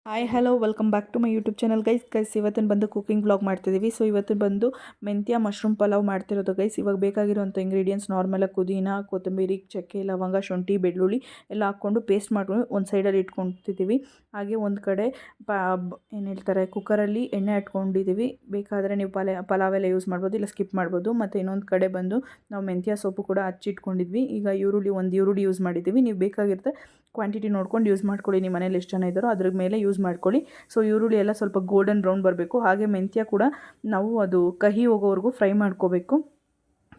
Hi hello welcome back to my YouTube channel guys ಇವತ್ತಿನ ಬಂದು cooking blog ಮಾಡ್ತಿದ್ದೀವಿ. So ಇವತ್ತು ಬಂದು ಮೆಂತ್ಯ ಮಶ್ರೂಮ್ ಪಲಾವ್ ಮಾಡ್ತಿರೋದು ಗೈಸ್. ಇವಾಗ ಬೇಕಾಗಿರೋಂಥ ಇಂಗ್ರೀಡಿಯೆಂಟ್ಸ್ ನಾರ್ಮಲಾಗಿ ಪುದೀನ, ಕೊತ್ತಂಬರಿ, ಚಕ್ಕೆ, ಲವಂಗ, ಶುಂಠಿ, ಬೆಳ್ಳುಳ್ಳಿ ಎಲ್ಲ ಹಾಕ್ಕೊಂಡು ಪೇಸ್ಟ್ ಮಾಡ್ಕೊಂಡು ಒಂದು ಸೈಡಲ್ಲಿ ಇಟ್ಕೊತಿದ್ದೀವಿ. ಹಾಗೆ ಒಂದು ಕಡೆ ಏನು ಹೇಳ್ತಾರೆ ಕುಕ್ಕರಲ್ಲಿ ಎಣ್ಣೆ ಇಟ್ಕೊಂಡಿದ್ದೀವಿ. ಬೇಕಾದರೆ ನೀವು ಪಲಾವೆಲ್ಲ ಯೂಸ್ ಮಾಡ್ಬೋದು, ಇಲ್ಲ ಸ್ಕಿಪ್ ಮಾಡ್ಬೋದು. ಮತ್ತು ಇನ್ನೊಂದು ಕಡೆ ಬಂದು ನಾವು ಮೆಂತ್ಯ ಸೊಪ್ಪು ಕೂಡ ಹಚ್ಚಿಟ್ಕೊಂಡಿದ್ವಿ. ಈಗ ಒಂದು ಈರುಳ್ಳಿ ಯೂಸ್ ಮಾಡಿದ್ದೀವಿ. ನೀವು ಬೇಕಾಗಿರುತ್ತೆ ಕ್ವಾಂಟಿಟಿ ನೋಡ್ಕೊಂಡು ಯೂಸ್ ಮಾಡ್ಕೊಳ್ಳಿ. ನಿಮ್ಮ ಮನೇಲಿ ಎಷ್ಟು ಜನ ಇದ್ದಾರೋ ಅದ್ರ ಮೇಲೆ ಯೂಸ್ ಮಾಡ್ಕೊಳ್ಳಿ. ಸೊ ಈರುಳ್ಳಿ ಎಲ್ಲ ಸ್ವಲ್ಪ ಗೋಲ್ಡನ್ ಬ್ರೌನ್ ಬರಬೇಕು. ಹಾಗೆ ಮೆಂತ್ಯ ಕೂಡ ನಾವು ಅದು ಕಹಿ ಹೋಗೋವರೆಗೂ ಫ್ರೈ ಮಾಡ್ಕೋಬೇಕು.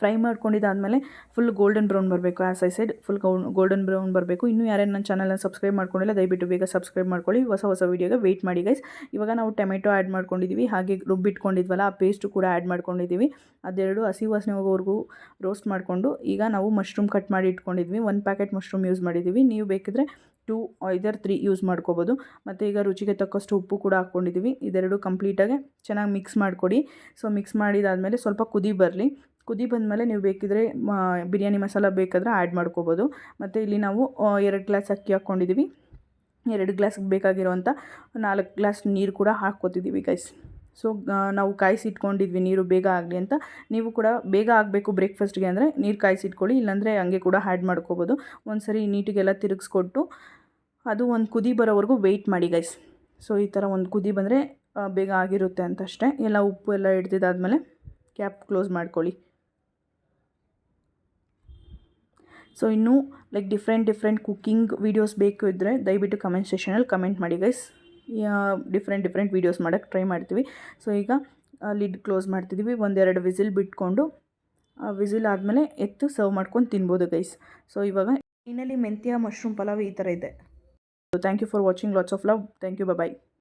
ಫ್ರೈ ಮಾಡ್ಕೊಂಡಿದ್ದಾದಮೇಲೆ ಫುಲ್ ಗೋಲ್ಡನ್ ಬ್ರೌನ್ ಬರಬೇಕು. As I said full golden brown ಬರಬೇಕು. ಇನ್ನೂ ಯಾರೇನು ನನ್ನ ಚಾನಲ್ನ ಸಬ್ಸ್ಕ್ರೈಬ್ ಮಾಡ್ಕೊಂಡಿಲ್ಲ ದಯವಿಟ್ಟು ಬೇಗ ಸಬ್ಸ್ಕ್ರೈಬ್ ಮಾಡ್ಕೊಳ್ಳಿ. ಹೊಸ ವೀಡಿಯೋಗೆ ವೆಯ್ಟ್ ಮಾಡಿ ಗೈಸ್. ಇವಾಗ ನಾವು ಟೊಮೆಟೊ ಆ್ಯಡ್ ಮಾಡ್ಕೊಂಡಿದ್ದೀವಿ. ಹಾಗೆ ರುಬ್ಬಿಟ್ಕೊಂಡಿದ್ವಲ್ಲ ಆ ಪೇಸ್ಟು ಕೂಡ ಆ್ಯಡ್ ಮಾಡ್ಕೊಂಡಿದ್ದೀವಿ. ಅದೆರಡು ಹಸಿ ವಾಸನೆ ಹೋಗೋವರೆಗೂ ರೋಸ್ಟ್ ಮಾಡಿಕೊಂಡು ಈಗ ನಾವು ಮಶ್ರೂಮ್ ಕಟ್ ಮಾಡಿ ಇಟ್ಕೊಂಡಿದ್ವಿ. 1 ಪ್ಯಾಕೆಟ್ ಮಶ್ರೂಮ್ ಯೂಸ್ ಮಾಡಿದ್ದೀವಿ. ನೀವು ಬೇಕಿದ್ರೆ 2 ಐದರ್ 3 ಯೂಸ್ ಮಾಡ್ಕೋಬೋದು. ಮತ್ತು ಈಗ ರುಚಿಗೆ ತಕ್ಕಷ್ಟು ಉಪ್ಪು ಕೂಡ ಹಾಕ್ಕೊಂಡಿದ್ದೀವಿ. ಇದೆರಡು ಕಂಪ್ಲೀಟಾಗಿ ಚೆನ್ನಾಗಿ ಮಿಕ್ಸ್ ಮಾಡಿಕೊಡಿ. ಸೊ ಮಿಕ್ಸ್ ಮಾಡಿದಾದಮೇಲೆ ಸ್ವಲ್ಪ ಕುದಿ ಕುದಿ ಬಂದಮೇಲೆ ನೀವು ಬೇಕಿದ್ರೆ ಬಿರಿಯಾನಿ ಮಸಾಲ ಬೇಕಾದರೆ ಆ್ಯಡ್ ಮಾಡ್ಕೋಬೋದು. ಮತ್ತು ಇಲ್ಲಿ ನಾವು 2 ಗ್ಲಾಸ್ ಅಕ್ಕಿ ಹಾಕ್ಕೊಂಡಿದ್ದೀವಿ. 2 ಗ್ಲಾಸ್ಗೆ ಬೇಕಾಗಿರೋವಂಥ 4 ಗ್ಲಾಸ್ ನೀರು ಕೂಡ ಹಾಕ್ಕೋತಿದ್ದೀವಿ ಗೈಸ್. ಸೊ ನಾವು ಕಾಯಿಸಿಟ್ಕೊಂಡಿದ್ವಿ ನೀರು ಬೇಗ ಆಗಲಿ ಅಂತ. ನೀವು ಕೂಡ ಬೇಗ ಆಗಬೇಕು ಬ್ರೇಕ್ಫಾಸ್ಟ್ಗೆ ಅಂದರೆ ನೀರು ಕಾಯಿಸಿಟ್ಕೊಳ್ಳಿ, ಇಲ್ಲಾಂದರೆ ಹಂಗೆ ಕೂಡ ಆ್ಯಡ್ ಮಾಡ್ಕೋಬೋದು. ಒಂದು ಸರಿ ನೀಟಿಗೆಲ್ಲ ತಿರುಗಿಸ್ಕೊಟ್ಟು ಅದು ಒಂದು ಕುದಿ ಬರೋವರೆಗೂ ವೆಯ್ಟ್ ಮಾಡಿ ಗೈಸ್. ಸೊ ಈ ಥರ ಒಂದು ಕುದಿ ಬಂದರೆ ಬೇಗ ಆಗಿರುತ್ತೆ ಅಂತ ಅಷ್ಟೇ. ಎಲ್ಲ ಉಪ್ಪು ಎಲ್ಲ ಹಿಡ್ದಿದ್ದಾದಮೇಲೆ ಕ್ಯಾಪ್ ಕ್ಲೋಸ್ ಮಾಡ್ಕೊಳ್ಳಿ. ಸೊ ಇನ್ನೂ ಲೈಕ್ ಡಿಫ್ರೆಂಟ್ ಕುಕ್ಕಿಂಗ್ ವೀಡಿಯೋಸ್ ಬೇಕು ಇದ್ದರೆ ದಯವಿಟ್ಟು ಕಮೆಂಟ್ ಸೆಷನಲ್ಲಿ ಕಮೆಂಟ್ ಮಾಡಿ ಗೈಸ್. ಡಿಫ್ರೆಂಟ್ ವೀಡಿಯೋಸ್ ಮಾಡೋಕ್ಕೆ ಟ್ರೈ ಮಾಡ್ತೀವಿ. ಸೊ ಈಗ ಲಿಡ್ ಕ್ಲೋಸ್ ಮಾಡ್ತಿದ್ದೀವಿ. 1-2 ವಿಸಿಲ್ ಬಿಟ್ಕೊಂಡು ವಿಸಿಲ್ ಆದಮೇಲೆ ಎತ್ತು ಸರ್ವ್ ಮಾಡ್ಕೊಂಡು ತಿನ್ಬೋದು ಗೈಸ್. ಸೊ ಇವಾಗ ಫೈನಲಿ ಮೆಂತ್ಯ ಮಶ್ರೂಮ್ ಪಲಾವ್ ಈ ಥರ ಇದೆ. Thank you for watching. Lots of love. Thank you. Bye.